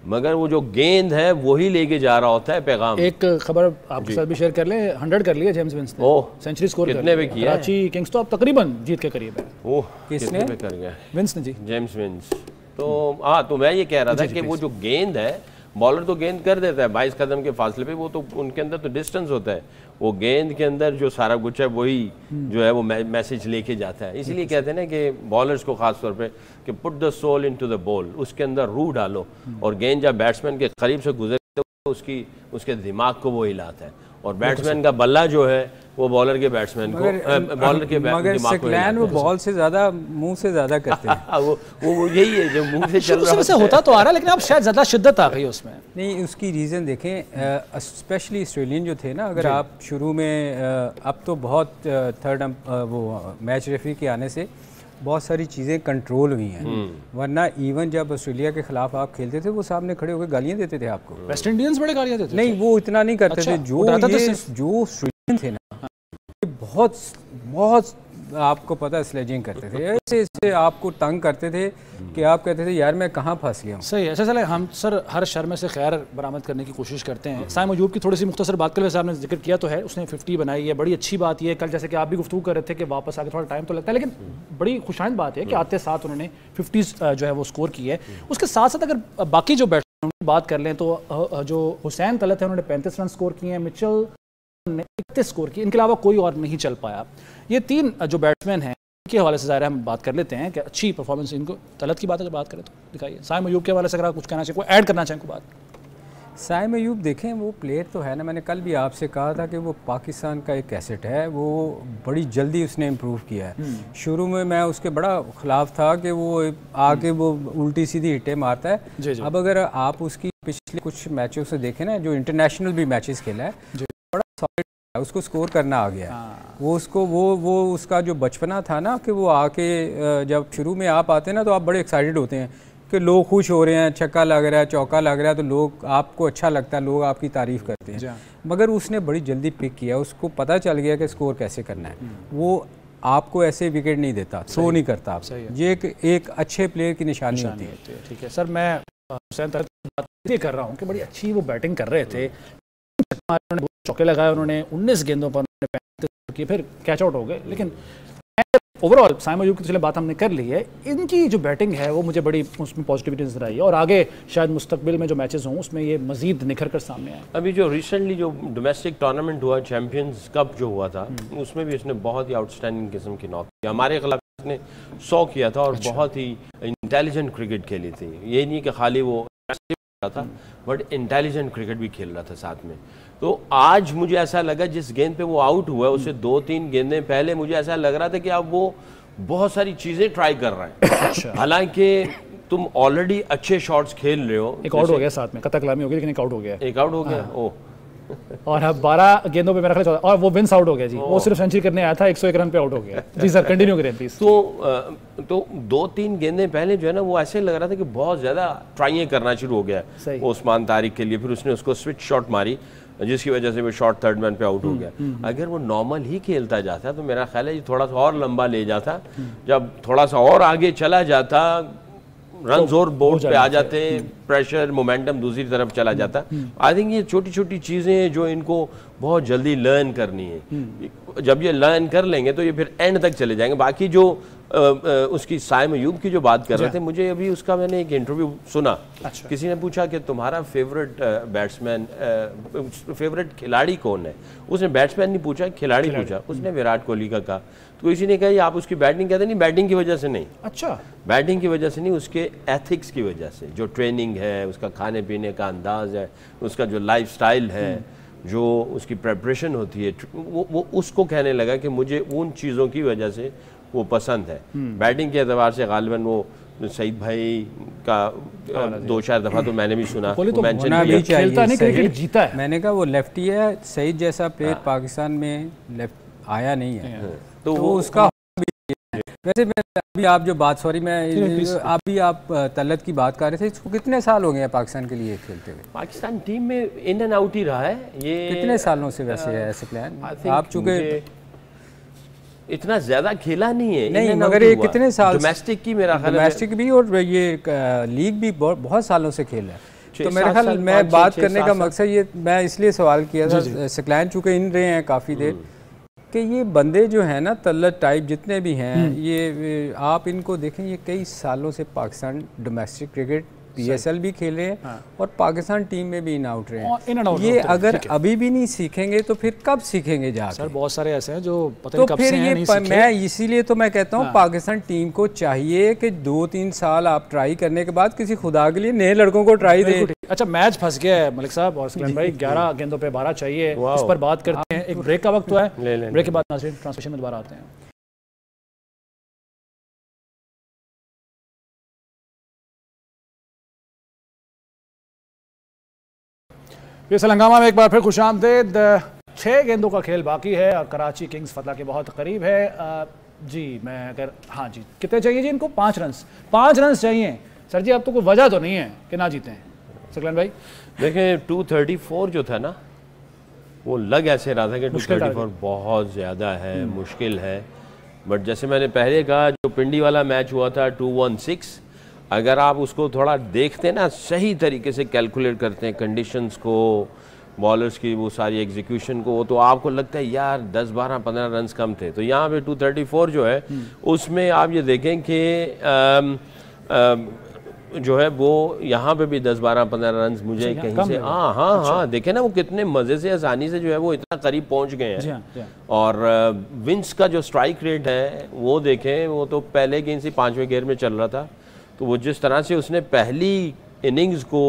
मगर वो जो गेंद है वही लेके जा रहा होता है पैगाम। एक खबर आपके साथ भी शेयर कर लें, 100 कर लिया जेम्स विंस ने, सेंचुरी स्कोर कितने पे किया? कराची किंग्स तो अब तकरीबन जीत के करीब है। ओह, कितने पे कर गया? विंस ने जी, जेम्स विंस। तो हाँ, तो मैं ये कह रहा था कि वो जो गेंद है, बॉलर तो गेंद कर देता है 22 कदम के फासले पे, वो तो उनके अंदर तो डिस्टेंस होता है, वो गेंद के अंदर जो सारा कुछ है वही जो है वो मैसेज लेके जाता है। इसीलिए कहते हैं ना कि बॉलर्स को खास तौर पे कि put the soul into the ball, उसके अंदर रूह डालो, और गेंद जब बैट्समैन के करीब से गुजरे तो उसके दिमाग को वो हिलाता है, और बैट्समैन का बल्ला जो है वो बॉलर के बैट्समैन को बॉलर के दिमाग को हिलाता है। वो बॉल से ज्यादा मुंह से ज्यादा करते हैं। वो यही है जो मुंह से चल रहा है। होता तो आ रहा है, लेकिन अब शायद ज्यादा शिद्दत आ गई उसमें। नहीं, उसकी रीज़न देखें, स्पेशली ऑस्ट्रेलियन जो थे ना, अगर आप शुरू में अब तो बहुत थर्ड वो मैच रेफरी के आने से बहुत सारी चीज़ें कंट्रोल हुई हैं, वरना इवन जब ऑस्ट्रेलिया के खिलाफ आप खेलते थे वो सामने खड़े होकर गालियाँ देते थे आपको। वेस्ट इंडियंस बड़े गालियाँ देते थे? नहीं, वो इतना नहीं करते थे। जो ऑस्ट्रेलियन थे ना, बहुत बहुत आपको पता है स्लेजिंग करते थे, ऐसे आपको तंग करते थे कि आप कहते थे यार मैं कहाँ फंस गया हूँ। सही है। अच्छा चले, हम सर हर शर में से खैर बरामद करने की कोशिश करते हैं। साइम अयूब की थोड़ी सी मुख्तसर बात कर, वैसे आपने जिक्र किया तो है, उसने 50 बनाई है, बड़ी अच्छी बात ये। कल जैसे कि आप भी गुफ्तगू कर रहे थे कि वापस आके थोड़ा टाइम तो लगता है, लेकिन बड़ी खुशाइंद बात है कि आते साथ उन्होंने 50 जो है वो स्कोर की है। उसके साथ साथ अगर बाकी जो बैट्समैन की बात कर लें तो जो हुसैन तलत है उन्होंने 35 रन स्कोर किए हैं, मिचेल ने 31 स्कोर किए, इनके अलावा कोई और नहीं चल पाया। ये 3 जो बैट्समैन हैं के हवाले से ज़ाहिर हम बात कर लेते हैं कि अच्छी परफॉर्मेंस इनको। तलत की बात अगर बात करें तो दिखाइए, साइम अयूब के हवाले से अगर आप कुछ कहना चाहिए, कोई ऐड करना चाहें कोई बात। साइम अयूब देखें, वो प्लेयर तो है ना, मैंने कल भी आपसे कहा था कि वो पाकिस्तान का एक एसेट है, वो बड़ी जल्दी उसने इम्प्रूव किया है। शुरू में मैं उसके बड़ा ख़िलाफ़ था कि वो आके वो उल्टी सीधी हिट्टे मारता है। अब अगर आप उसकी पिछले कुछ मैचों से देखें ना, जो इंटरनेशनल भी मैचेस खेला है, बड़ा सॉलिड, उसको स्कोर करना आ गया। वो उसको वो उसका जो बचपना था ना, कि वो आके जब शुरू में आप आते हैं ना तो आप बड़े एक्साइटेड होते हैं कि लोग खुश हो रहे हैं, छक्का लग रहा है, चौका लग रहा है, तो लोग आपको अच्छा लगता है, लोग आपकी तारीफ़ करते हैं। मगर उसने बड़ी जल्दी पिक किया, उसको पता चल गया कि स्कोर कैसे करना है। वो आपको ऐसे विकेट नहीं देता, थ्रो नहीं करता आप। ये एक अच्छे प्लेयर की निशानी होती है। ठीक है सर, मैं हुसैन तलत की बात ये कर रहा हूँ कि बड़ी अच्छी वो बैटिंग कर रहे थे, चौके लगाए उन्होंने, 19 गेंदों पर उन्होंने 35 किए, फिर कैच आउट हो गए। लेकिन ओवरऑल साइम अयूब की चले बात हमने कर ली है, इनकी जो बैटिंग है वो मुझे बड़ी उसमें पॉजिटिविटी नजर आई है, और आगे शायद मुस्तकबिल में जो मैचेस हों उसमें ये मजीद निखर कर सामने आए। अभी जो रिसेंटली जो डोमेस्टिक टूर्नामेंट हुआ, चैंपियंस कप जो हुआ था, उसमें भी इसने बहुत ही आउटस्टैंडिंग किस्म की नॉक किया। हमारे खिलाफ इसने 100 किया था और बहुत ही इंटेलिजेंट क्रिकेट खेली थी। ये नहीं कि खाली वो था, बट इंटेलिजेंट क्रिकेट भी खेल रहा था साथ में। तो आज मुझे ऐसा लगा जिस गेंद पे वो आउट हुआ है उससे 2-3 गेंदें पहले मुझे ऐसा लग रहा था कि अब वो बहुत सारी चीजें ट्राई कर रहा है। हालांकि तुम ऑलरेडी अच्छे शॉट्स खेल रहे हो। एक आउट हो गया साथ में, कतकलामी हो गई, लेकिन एक आउट हो गया। एक आउट हो गया, ओह। और अब 12 गेंदों पे मेरा ख्याल, और वो विंस आउट हो गया जी, वो सिर्फ सेंचुरी करने आया था, 101 रन पे आउट हो गया। जी सर, कंटिन्यू करें प्लीज। तो 2-3 गेंदें पहले जो है ना वो ऐसे लग रहा था कि बहुत ज्यादा ट्राइयां करना शुरू हो गया उस्मान तारिक के लिए। फिर उसने उसको स्विच शॉट मारी जिसकी वजह से वो शॉट थर्ड मैन पे आउट हो गया। अगर वो नॉर्मल ही खेलता जाता तो मेरा ख्याल है थोड़ा सा और लंबा ले जाता, जब थोड़ा सा और आगे चला जाता, रन और बोर्ड पे आ जाते, प्रेशर मोमेंटम दूसरी तरफ चला जाता। आई थिंक ये छोटी छोटी चीज़ें हैं जो इनको बहुत जल्दी लर्न करनी है। जब ये लर्न कर लेंगे तो ये फिर एंड तक चले जाएंगे। बाकी जो उसकी साइम अयूब की जो बात कर रहे थे, मुझे अभी उसका मैंने एक इंटरव्यू सुना। अच्छा। किसी ने पूछा कि तुम्हारा फेवरेट बैट्समैन, फेवरेट खिलाड़ी कौन है। उसने बैट्समैन नहीं पूछा, खिलाड़ी पूछा। उसने विराट कोहली का कहा। तो किसी ने कहा आप उसकी बैटिंग कहते नहीं, बैटिंग की वजह से नहीं। अच्छा, बैटिंग की वजह से नहीं, उसके एथिक्स की वजह से, जो ट्रेनिंग है, उसका खाने पीने का अंदाज है, उसका जो लाइफ स्टाइल है, जो उसकी प्रेपरेशन होती है, वो उसको कहने लगा कि मुझे उन चीज़ों की वजह से वो पसंद है। बैटिंग के एतबार से गालिबन वो सईद भाई का 2-4 दफ़ा तो मैंने भी सुना, खेलता नहीं, क्रिकेट जीता है। मैंने कहा वो लेफ्टी है, सईद जैसा प्लेयर पाकिस्तान में लेफ्ट आया नहीं है, तो वो उसका वैसे मैं अभी आप जो बात, सॉरी मैं अभी आप तलत की बात कर रहे थे, इसको कितने साल हो गए हैं पाकिस्तान के लिए खेलते हुए? पाकिस्तान टीम में इन एंड आउट ही रहा है ये। कितने सालों से वैसे है ऐसे प्लान? आप चूंकि इतना ज्यादा खेला नहीं है, नहीं, मगर ये कितने साल डोमेस्टिक की, मेरा ख्याल डोमेस्टिक भी और ये लीग भी बहुत सालों से खेला है। तो मेरे ख्याल मैं बात करने का मकसद ये, मैं इसलिए सवाल किया था, सकलैन चूँकि इन रहे हैं काफ़ी देर, कि ये बंदे जो हैं ना तल्लत टाइप जितने भी हैं, ये आप इनको देखें, ये कई सालों से पाकिस्तान डोमेस्टिक क्रिकेट PSL भी खेल रहे हैं और पाकिस्तान टीम में भी इन आउट रहे हैं। ये अगर अभी भी नहीं सीखेंगे तो फिर कब सीखेंगे जाकर? सर बहुत सारे ऐसे हैं जो पता नहीं कब से हैं, नहीं सीखे। मैं इसीलिए तो मैं कहता हूँ पाकिस्तान टीम को चाहिए कि 2-3 साल आप ट्राई करने के बाद किसी खुदा के लिए नए लड़कों को ट्राई दें। अच्छा मैच फंस गया है मलिक साहब और सकलैन भाई, 11 गेंदों पे 12 चाहिए, इस पर बात करते हैं। एक ब्रेक का वक्त हुआ है, ब्रेक के बाद नाज़रीन ट्रांसमिशन में दोबारा आते हैं। PSL हंगामा में एक बार फिर खुशामदीद। 6 गेंदों का खेल बाकी है और कराची किंग्स फतह के बहुत करीब है। जी मैं अगर हाँ जी कितने चाहिए जी इनको? 5 रन। 5 रन चाहिए सर जी, अब तो कोई वजह तो नहीं है कि ना जीते हैं सकलैन भाई? देखें 234 जो था ना, वो लग ऐसे रहा था कि 234 बहुत ज़्यादा है, मुश्किल है। बट जैसे मैंने पहले कहा, जो पिंडी वाला मैच हुआ था 216, अगर आप उसको थोड़ा देखते ना, सही तरीके से कैलकुलेट करते हैं कंडीशंस को, बॉलर्स की वो सारी एग्जीक्यूशन को, तो आपको लगता है यार 10, 12, 15 रन कम थे। तो यहाँ पे 234 जो है उसमें आप ये देखें कि जो है वो यहाँ पे भी 10, 12, 15 रन मुझे कहीं से हाँ देखें ना, वो कितने मज़े से आसानी से जो है वो इतना करीब पहुँच गए हैं। और विंस का जो स्ट्राइक रेट है वो देखें, वो तो पहले गेंद से 5वें गेयर में चल रहा था। तो वो जिस तरह से उसने पहली इनिंग्स को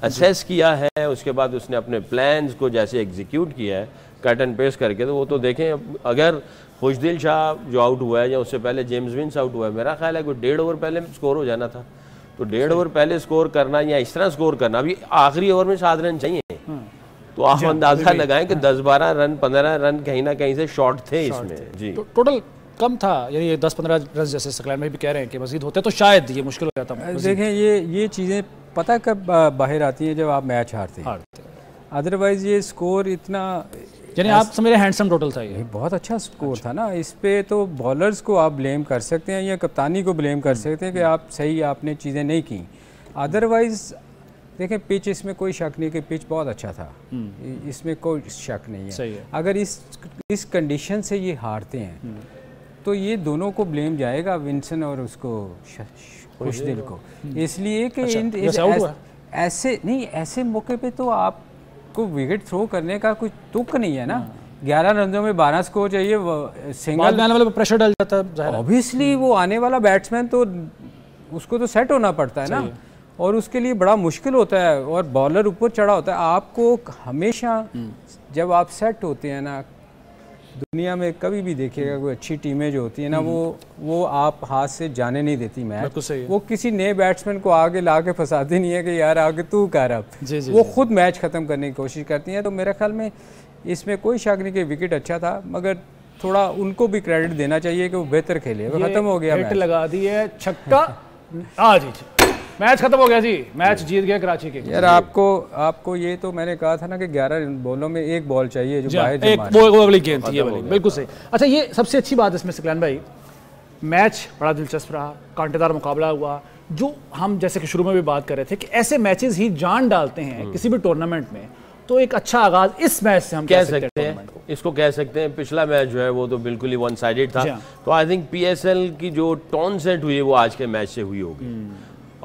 असेस किया है, उसके बाद उसने अपने प्लान्स को जैसे एग्जीक्यूट किया है कट एंड पेस्ट करके, तो वो तो देखें, अगर खुशदिल शाह जो आउट हुआ है या उससे पहले जेम्स विंस आउट हुआ है, मेरा ख्याल है कोई 1.5 ओवर पहले स्कोर हो जाना था। तो 1.5 ओवर पहले स्कोर करना या इस तरह स्कोर करना, अभी आखिरी ओवर में 7 रन चाहिए, तो आप अंदाजा लगाएं कि 10, 12 रन, 15 रन कहीं ना कहीं से शॉर्ट थे इसमें जी। टोटल कम था, यानी ये 10-15 रन जैसे सकलैन में भी कह रहे हैं कि मजीद होते तो शायद ये मुश्किल हो जाता। देखें ये चीज़ें पता कब बाहर आती हैं, जब आप मैच हारते हैं। अदरवाइज ये स्कोर इतना, यानी आप समझ रहे हैंडसम टोटल था, ये बहुत अच्छा स्कोर था ना। इस पे तो बॉलर्स को आप ब्लेम कर सकते हैं या कप्तानी को ब्लेम कर सकते हैं कि आप सही आपने चीज़ें नहीं की। अदरवाइज देखें पिच, इसमें कोई शक नहीं कि पिच बहुत अच्छा था, इसमें कोई शक नहीं है। सही है। अगर इस कंडीशन से ये हारते हैं तो ये दोनों को ब्लेम जाएगा, विंसन और उसको खुशदिल को, इसलिए कि ऐसे नहीं, ऐसे मौके पे तो आपको विकेट थ्रो करने का कोई तुक नहीं है ना। 11 रनों में 12 स्कोर चाहिए, सिंगल वाले पे प्रेशर डल जाता है ऑब्वियसली। वो आने वाला बैट्समैन तो उसको तो सेट होना पड़ता है ना, और उसके लिए बड़ा मुश्किल होता है, और बॉलर ऊपर चढ़ा होता है। आपको हमेशा जब आप सेट होते हैं ना, दुनिया में कभी भी देखिएगा कोई अच्छी टीमें जो होती है ना, वो आप हाथ से जाने नहीं देती मैच। वो किसी नए बैट्समैन को आगे ला के फंसाती नहीं है कि यार आगे तू कर, अब वो खुद मैच ख़त्म करने की कोशिश करती हैं। तो मेरे ख्याल में इसमें कोई शक नहीं कि विकेट अच्छा था, मगर थोड़ा उनको भी क्रेडिट देना चाहिए कि वो बेहतर खेले। ख़त्म हो गया, मैच लगा दी है, छक्का, जी मैच खत्म हो गया जी, मैच जीत गया कराची के। यार आपको ये तो मैंने कहा था ना कि 11 बॉलों में 1 बॉल चाहिए जो बाहर एक वो वाली गेंद थी, ये वाली बिल्कुल सही। अच्छा ये सबसे अच्छी बात इसमें सकलैन भाई, मैच बड़ा दिलचस्प रहा, कांटेदार मुकाबला हुआ। जो हम जैसे कि शुरू में भी बात कर रहे थे कि ऐसे मैचेस ही जान डालते हैं किसी भी टूर्नामेंट में, तो एक अच्छा आगाज इस मैच से हम कह सकते हैं, इसको कह सकते हैं। पिछला मैच जो है वो तो बिल्कुल ही 1 साइडेड था, तो आई थिंक PSL की जो टोन सेट हुई है वो आज के मैच से हुई होगी।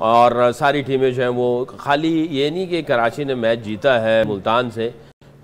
और सारी टीमें जो हैं वो, खाली ये नहीं कि कराची ने मैच जीता है मुल्तान से,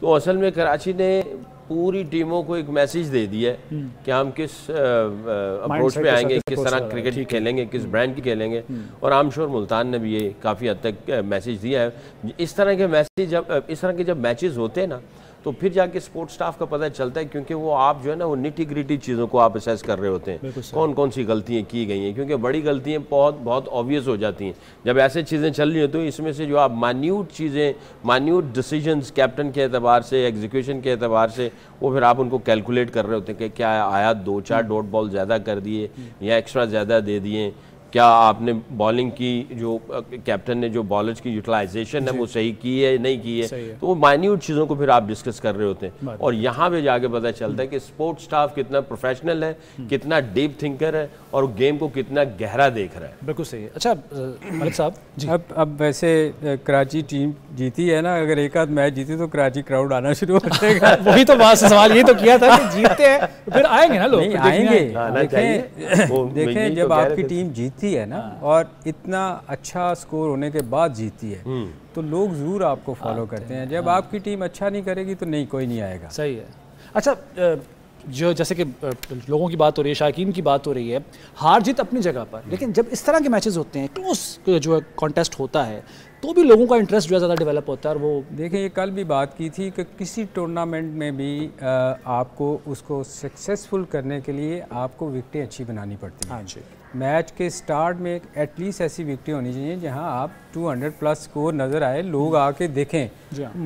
तो असल में कराची ने पूरी टीमों को एक मैसेज दे दिया है कि हम किस अप्रोच पे आएंगे, किस तरह क्रिकेट खेलेंगे, किस ब्रांड की खेलेंगे। और आई एम श्योर मुल्तान ने भी ये काफ़ी हद तक मैसेज दिया है। इस तरह के मैसेज इस तरह के जब मैचेस होते हैं ना, तो फिर जाके स्पोर्ट स्टाफ का पता चलता है, क्योंकि वो आप जो है ना वो निटी ग्रिटी चीज़ों को आप असेस कर रहे होते हैं, कौन कौन सी गलतियाँ की गई हैं, क्योंकि बड़ी गलतियाँ बहुत ऑब्वियस हो जाती हैं जब ऐसे चीज़ें चल रही हैं। तो इसमें से जो आप मान्यूट चीज़ें, मान्यूट डिसीजंस कैप्टन के एतबार से, एग्जीक्यूशन के एतबार से, वो फिर आप उनको कैलकुलेट कर रहे होते हैं कि क्या आया 2-4 डॉट बॉल ज़्यादा कर दिए या एक्स्ट्रा ज़्यादा दे दिए, क्या आपने बॉलिंग की जो कैप्टन ने जो बॉलर्स की यूटिलाइजेशन है वो सही की है नहीं की है, तो वो माइन्यूट चीज़ों को फिर आप डिस्कस कर रहे होते हैं और यहाँ पे जाके पता चलता है कि स्पोर्ट स्टाफ कितना प्रोफेशनल है, कितना डीप थिंकर है और गेम को कितना गहरा देख रहा है। बिल्कुल सही है। अच्छा मलिक साहब जी, अब वैसे कराची टीम जीती है ना, अगर एक आध मैच जीती तो कराची क्राउड आना शुरू हो जाएगा। वही तो बात सवाल ये तो किया था कि जीतते हैं फिर आएंगे ना लोग, नहीं आएंगे। देखें जब आपकी टीम जीतती है ना और इतना अच्छा स्कोर होने के बाद जीतती है तो लोग जरूर आपको फॉलो करते हैं। जब आपकी टीम अच्छा नहीं करेगी तो नहीं, कोई नहीं आएगा। सही है। अच्छा जो जैसे कि लोगों की बात हो रही है, शायकीन की बात हो रही है, हार जीत अपनी जगह पर, लेकिन जब इस तरह के मैचेस होते हैं, क्लोज जो है कॉन्टेस्ट होता है, तो भी लोगों का इंटरेस्ट जो है ज़्यादा डेवलप होता है। और वो देखें ये कल भी बात की थी कि किसी टूर्नामेंट में भी आपको उसको सक्सेसफुल करने के लिए आपको विकेटें अच्छी बनानी पड़ती हैं। हाँ जी, मैच के स्टार्ट में एटलीस्ट ऐसी विकेटें होनी चाहिए जहां आप 200 प्लस स्कोर नज़र आए, लोग आके देखें,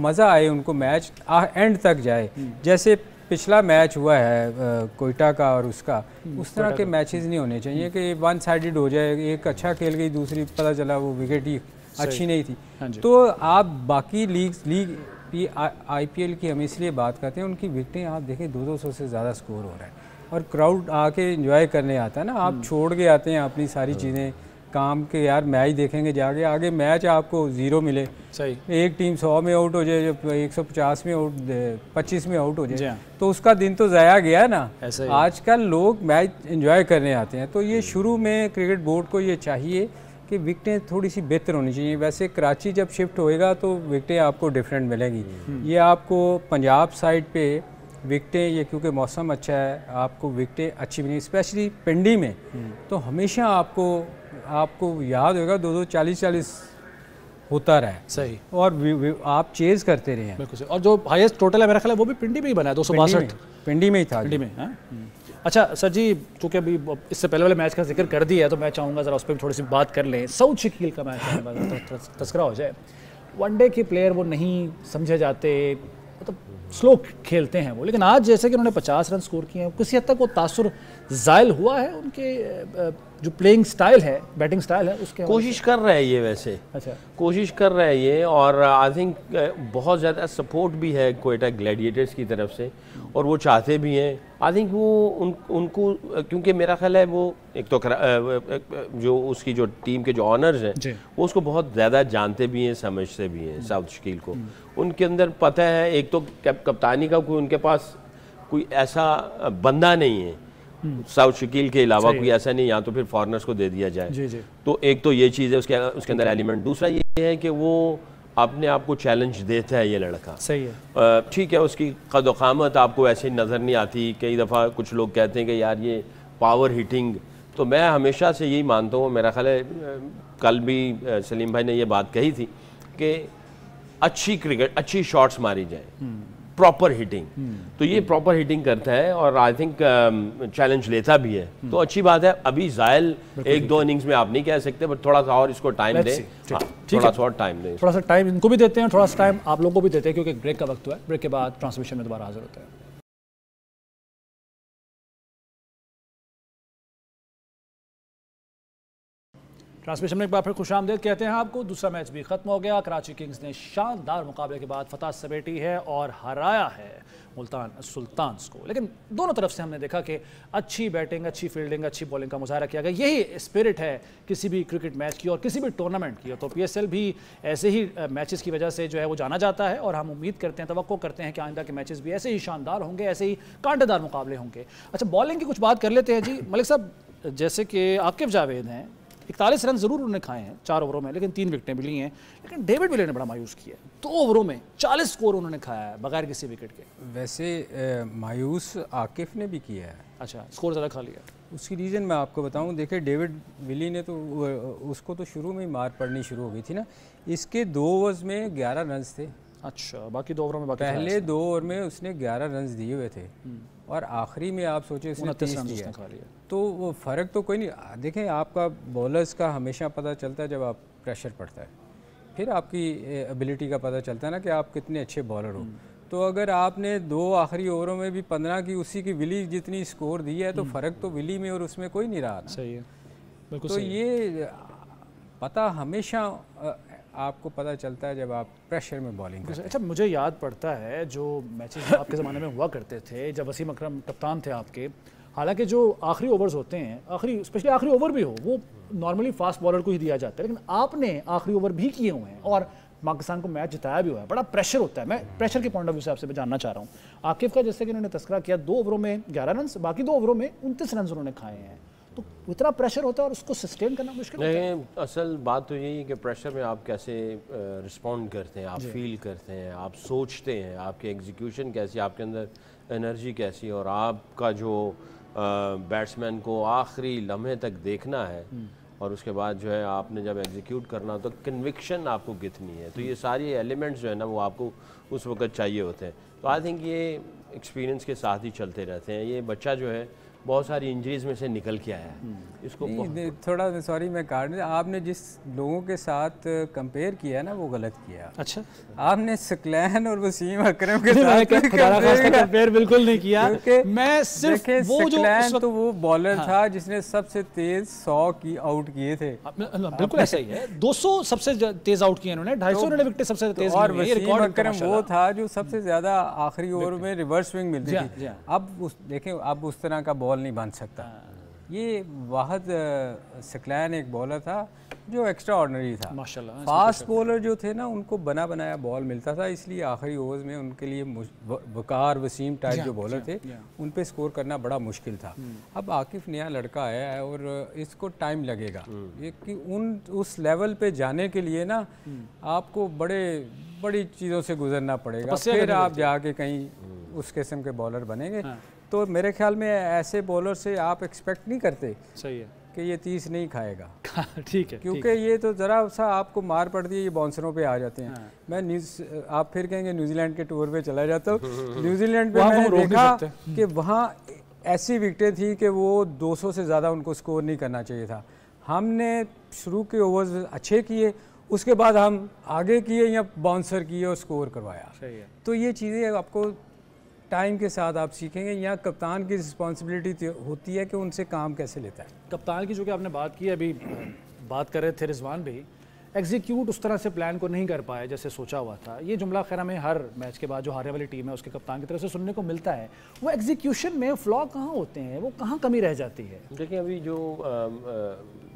मज़ा आए उनको, मैच एंड तक जाए। जैसे पिछला मैच हुआ है कोयटा का और उसका, उस तरह के मैचेस नहीं होने चाहिए कि वन साइडेड हो जाए, एक अच्छा खेल गई दूसरी पता चला वो विकेट ही अच्छी नहीं थी। तो आप बाकी लीग IPL की हम इसलिए बात करते हैं, उनकी विकेटें आप देखें 200 से ज़्यादा स्कोर हो रहा है और क्राउड आके एंजॉय करने आता है ना। आप छोड़ के आते हैं अपनी सारी चीज़ें काम के, यार मैच देखेंगे जाके, आगे मैच आपको 0 मिले, सही एक टीम 100 में आउट हो जाए, 150 में आउट, 25 में आउट हो जाए, तो उसका दिन तो ज़ाया गया ना। आजकल लोग मैच एंजॉय करने आते हैं, तो ये शुरू में क्रिकेट बोर्ड को ये चाहिए कि विकेटें थोड़ी सी बेहतर होनी चाहिए। वैसे कराची जब शिफ्ट होएगा तो विकेटें आपको डिफरेंट मिलेंगी। ये आपको पंजाब साइड पे विकेटें, ये क्योंकि मौसम अच्छा है, आपको विकेटें अच्छी मिलेंगी, स्पेशली पिंडी में तो हमेशा आपको याद होगा 2-2 40-40 होता रहा है। सही। और आप चेज करते रहे हैं। बिल्कुल। और जो हाईएस्ट टोटल है मेरा ख्याल है वो भी पिंडी में ही बना है, 262 पिंडी में ही था। पिंडी में। अच्छा सर जी, चूँकि अभी इससे पहले वाले मैच का जिक्र कर दिया है तो मैं चाहूँगा ज़रा उस पर थोड़ी सी बात कर लें। साउथ शकील का मैच तस्करा हो जाए। वनडे के प्लेयर वो नहीं समझे जाते, मतलब स्लो खेलते हैं वो, लेकिन आज जैसे कि उन्होंने 50 रन स्कोर किए हैं, किसी हद तक वो तासुर ज़ायल हुआ है उनके जो प्लेइंग स्टाइल है, बैटिंग स्टाइल है उसके। कोशिश कर रहे हैं ये, वैसे अच्छा कोशिश कर रहे हैं ये, और आई थिंक बहुत ज़्यादा सपोर्ट भी है कोयटा ग्लैडिएटर्स की तरफ से और वो चाहते भी हैं। आई थिंक वो उनको क्योंकि मेरा ख्याल है वो एक तो जो उसकी जो टीम के जो ऑनर्स हैं वो उसको बहुत ज़्यादा जानते भी हैं, समझते भी हैं साउथ शकील को। उनके अंदर पता है, एक तो कप्तानी का कोई उनके पास कोई ऐसा बंदा नहीं है साउथ शकील के अलावा, कोई ऐसा नहीं, या तो फिर फॉरेनर्स को दे दिया जाए। जी जी। तो एक तो ये चीज़ है उसके अंदर एलिमेंट। दूसरा ये है कि वो अपने आप को चैलेंज देता है ये लड़का। सही है। ठीक है, उसकी कद क़ामत आपको ऐसे नज़र नहीं आती। कई दफ़ा कुछ लोग कहते हैं कि यार ये पावर हिटिंग, तो मैं हमेशा से यही मानता हूँ, मेरा ख्याल है कल भी सलीम भाई ने ये बात कही थी कि अच्छी क्रिकेट, अच्छी शॉट्स मारी जाए, प्रॉपर हिटिंग, तो ये प्रॉपर हिटिंग करता है और आई थिंक चैलेंज लेता भी है, तो अच्छी बात है। अभी ज़ायल 1-2 इनिंग्स में आप नहीं कह सकते, बट थोड़ा सा और इसको टाइम दें, थोड़ा सा और टाइम दें, थोड़ा सा टाइम इनको भी देते हैं, थोड़ा सा टाइम आप लोगों को भी देते हैं, क्योंकि ब्रेक का वक्त हुआ है। ब्रेक के बाद ट्रांसमिशन में दोबारा हाजिर होते हैं। ट्रांसमिशन में एक बार फिर खुशामदीद कहते हैं आपको। दूसरा मैच भी खत्म हो गया। कराची किंग्स ने शानदार मुकाबले के बाद फतह समेटी है और हराया है मुल्तान सुल्तान्स को। लेकिन दोनों तरफ से हमने देखा कि अच्छी बैटिंग, अच्छी फील्डिंग, अच्छी बॉलिंग का मुजाहरा किया गया। यही स्पिरिट है किसी भी क्रिकेट मैच की और किसी भी टूर्नामेंट की। तो PSL भी ऐसे ही मैचेस की वजह से जो है वो जाना जाता है और हम उम्मीद करते हैं, तवक्को करते हैं कि आइंदा के मैचेस भी ऐसे ही शानदार होंगे, ऐसे ही कांटेदार मुकाबले होंगे। अच्छा, बॉलिंग की कुछ बात कर लेते हैं जी। मलिक साहब, जैसे कि आकिब जावेद हैं, 41 रन ज़रूर उन्होंने खाए हैं 4 ओवरों में, लेकिन 3 विकेटें भी ली हैं। लेकिन डेविड विले ने बड़ा मायूस किया है, 2 ओवरों में 40 स्कोर उन्होंने खाया है बगैर किसी विकेट के। वैसे मायूस आकिफ ने भी किया है। अच्छा, स्कोर ज़्यादा खा लिया। उसकी रीज़न मैं आपको बताऊं, देखिए डेविड विली ने तो उसको तो शुरू में ही मार पड़नी शुरू हो गई थी ना। इसके 2 ओवर्स में 11 रन थे। अच्छा, बाकी 2 ओवरों में पहले 2 ओवर में उसने 11 रन दिए हुए थे और आखिरी में आप सोचे उसने 30 दिया, तो वो फ़र्क तो कोई नहीं। देखें, आपका बॉलर्स का हमेशा पता चलता है जब आप प्रेशर पड़ता है, फिर आपकी एबिलिटी का पता चलता है ना कि आप कितने अच्छे बॉलर हो। तो अगर आपने 2 आखिरी ओवरों में भी 15 की उसी की विली जितनी स्कोर दी है, तो फ़र्क तो विली में और उसमें कोई नहीं रहा ना। सही है। तो ये पता हमेशा आपको पता चलता है जब आप प्रेशर में बॉलिंग करते हैं। अच्छा, मुझे याद पड़ता है जो मैचेस आपके ज़माने में हुआ करते थे जब वसीम अकरम कप्तान थे आपके, हालांकि जो आखिरी ओवर्स होते हैं, स्पेशली आखिरी ओवर भी हो, वो नॉर्मली फास्ट बॉलर को ही दिया जाता है, लेकिन आपने आखिरी ओवर भी किए हुए हैं और पाकिस्तान को मैच जिताया भी हुआ है। बड़ा प्रेशर होता है। मैं प्रेशर के पॉइंट ऑफ व्यू से आपसे जानना चाह रहा हूँ। आकिफ का जैसे कि उन्होंने तस्करा किया, 2 ओवरों में 11 रन, बाकी 2 ओवरों में 29 रन उन्होंने खाए हैं, तो इतना प्रेशर होता है और उसको सस्टेन करना मुश्किल होता है। नहीं, असल बात तो यही है कि प्रेशर में आप कैसे रिस्पॉन्ड करते हैं, आप फील करते हैं, आप सोचते हैं, आपकी एग्जीक्यूशन कैसी, आपके अंदर एनर्जी कैसी, और आपका जो बैट्समैन को आखिरी लम्हे तक देखना है और उसके बाद जो है आपने जब एग्जीक्यूट करना तो कन्विक्शन आपको कितनी है, तो ये सारी एलिमेंट्स जो है ना वो आपको उस वक्त चाहिए होते हैं। तो आई थिंक ये एक्सपीरियंस के साथ ही चलते रहते हैं। ये बच्चा जो है बहुत सारी इंजरीज में से निकल के आया है। इसको थोड़ा सॉरी मैं काट दूं, आपने जिस लोगों के साथ कंपेयर किया ना वो गलत किया। अच्छा, आपने सकलैन और वसीम अकरम के साथ कंपेयर बिल्कुल नहीं किया। मैं सिर्फ वो जो सकलैन तो वो बॉलर था जिसने सबसे तेज 100 की आउट किए थे। बिल्कुल ऐसा ही है, 200 सबसे तेज आउट किए उन्होंने, 250 उन्होंने विकेट सबसे तेज, और वसीम अकरम वो था जो सबसे ज्यादा आखिरी ओवर में रिवर्स स्विंग मिलती थी। अब देखें, अब उस तरह का बॉल नहीं बन सकता। ये वाहिद सकलैन एक बॉलर था जो एक्स्ट्रा ऑर्डिनरी था माशाल्लाह। फास्ट बॉलर जो थे ना उनको बना बनाया बॉल मिलता था, इसलिए आखिरी ओवर्स में उनके लिए वकार वसीम टाइप जो बॉलर थे उन पे स्कोर करना बड़ा मुश्किल था। अब आकिफ नया लड़का आया है और इसको टाइम लगेगा ये कि उस लेवल पे जाने के लिए ना आपको बड़ी चीज़ों से गुजरना पड़ेगा, फिर आप जाके कहीं उस किस्म के बॉलर बनेंगे। तो मेरे ख्याल में ऐसे बॉलर से आप एक्सपेक्ट नहीं करते सही है कि ये 30 नहीं खाएगा। ठीक है, क्योंकि ये तो ज़रा सा आपको मार पड़ती है, ये बाउंसरों पे आ जाते हैं। मैं आप फिर कहेंगे न्यूजीलैंड के टूर पे चला जाता हूँ। न्यूजीलैंड पे मैंने देखा कि वहाँ ऐसी विकेटें थी कि वो 200 से ज़्यादा उनको स्कोर नहीं करना चाहिए था। हमने शुरू के ओवर्स अच्छे किए, उसके बाद हम आगे किए या बाउंसर किए और स्कोर करवाया। सही है। तो ये चीज़ें आपको टाइम के साथ आप सीखेंगे। यहाँ कप्तान की रिस्पॉन्सिबिलिटी होती है कि उनसे काम कैसे लेता है। कप्तान की जो कि आपने बात की, अभी बात कर रहे थे रिजवान भी, एग्जीक्यूट उस तरह से प्लान को नहीं कर पाए जैसे सोचा हुआ था। ये जुमला खैर हमें हर मैच के बाद जो हारने वाली टीम है उसके कप्तान की तरफ से सुनने को मिलता है। वो एग्जीक्यूशन में फ्लॉ कहाँ होते हैं, वो कहाँ कमी रह जाती है? देखिए, अभी जो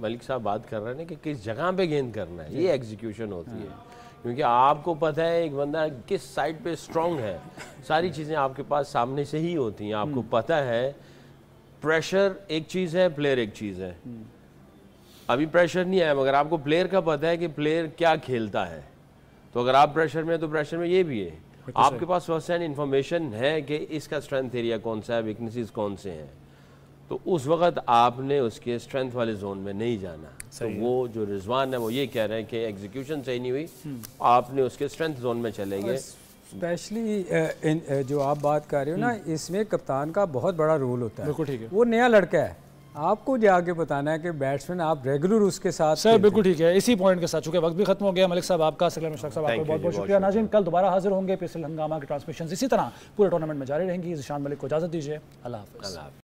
मलिक साहब बात कर रहे हैं कि किस जगह पे गेंद करना है, ये एग्जीक्यूशन होती है। क्योंकि आपको पता है एक बंदा किस साइड पे स्ट्रांग है, सारी चीज़ें आपके पास सामने से ही होती हैं। आपको पता है प्रेशर एक चीज़ है, प्लेयर एक चीज़ है। अभी प्रेशर नहीं आया मगर आपको प्लेयर का पता है कि प्लेयर क्या खेलता है। तो अगर आप प्रेशर में, तो प्रेशर में ये भी है, आपके पास फर्स्ट हैंड इन्फॉर्मेशन है कि इसका स्ट्रेंथ एरिया कौन सा है, वीकनेसेस कौन से हैं। तो उस वक्त आपने उसके स्ट्रेंथ वाले जोन में नहीं जाना। तो वो जो रिजवान है वो ये कह रहे हैं कि एग्जीक्यूशन सही नहीं हुई, आपने उसके स्ट्रेंथ जोन में चले गए। स्पेशली जो आप बात कर रहे हो ना, इसमें कप्तान का बहुत बड़ा रोल होता है। बिल्कुल ठीक है। वो नया लड़का है, आपको जाके बताना है कि बैट्समैन आप रेगुलर उसके साथ। सर बिल्कुल ठीक है। इसी पॉइंट के साथ, चूंकि वक्त भी खत्म हो गया, मलिक साहब आपका, सकलैन मुश्ताक साहब आपका बहुत बहुत शुक्रिया। नाज़रीन, कल दोबारा हाजिर होंगे। पीएसएल हंगामा के ट्रांसमिशन इसी तरह पूरे टूर्नामेंट में जारी रहेंगी। ज़ीशान मलिक को इजाज़त दीजिए। अल्लाह हाफ़िज़।